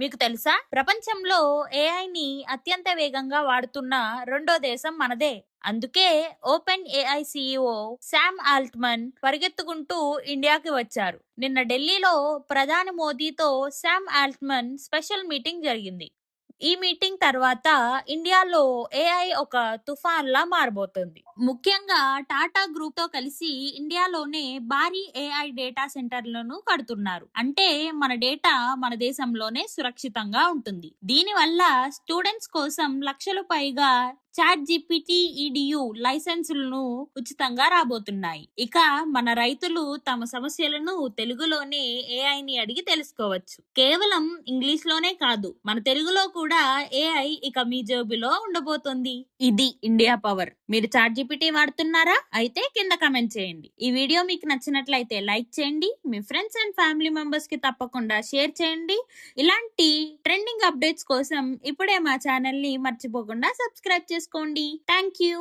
మీకు తెలుసా? ప్రపంచంలో ఏఐని అత్యంత వేగంగా వాడుతున్న రెండో దేశం మనదే. అందుకే open AI CEO Sam Altman పరిగెత్తుకుంటూ ఇండియాకి వచ్చారు. నిన్న ఢిల్లీలో ప్రధాని మోదీతో శామ్ ఆల్ట్మన్ స్పెషల్ మీటింగ్ జరిగింది. ఈ మీటింగ్ తర్వాత ఇండియాలో ఏఐ ఒక తుఫాన్లా మారబోతుంది. ముఖ్యంగా టాటా గ్రూప్ తో కలిసి ఇండియాలోనే భారీ ఏఐ డేటా సెంటర్లను కడుతున్నారు. అంటే మన డేటా మన దేశంలోనే సురక్షితంగా ఉంటుంది. దీనివల్ల స్టూడెంట్స్ కోసం లక్షలు పైగా చాట్ జీపీటీ ఈడియు లైసెన్సులను ఉచితంగా రాబోతున్నాయి. ఇక మన రైతులు తమ సమస్యలను తెలుగులోనే ఏఐని అడిగి తెలుసుకోవచ్చు. కేవలం ఇంగ్లీష్ లోనే కాదు, మన తెలుగులో కూడా ఏఐ ఇక మీ జేబులో ఉండబోతుంది. ఇది ఇండియా పవర్. మీరు చాట్ జీపీటీ వాడుతున్నారా? అయితే కింద కమెంట్ చేయండి. ఈ వీడియో మీకు నచ్చినట్లయితే లైక్ చేయండి. మీ ఫ్రెండ్స్ అండ్ ఫ్యామిలీ మెంబర్స్ కి తప్పకుండా షేర్ చేయండి. ఇలాంటి ట్రెండింగ్ అప్డేట్స్ కోసం ఇప్పుడే మా ఛానల్ ని మర్చిపోకుండా సబ్స్క్రైబ్ చేసుకోండి. Thank you.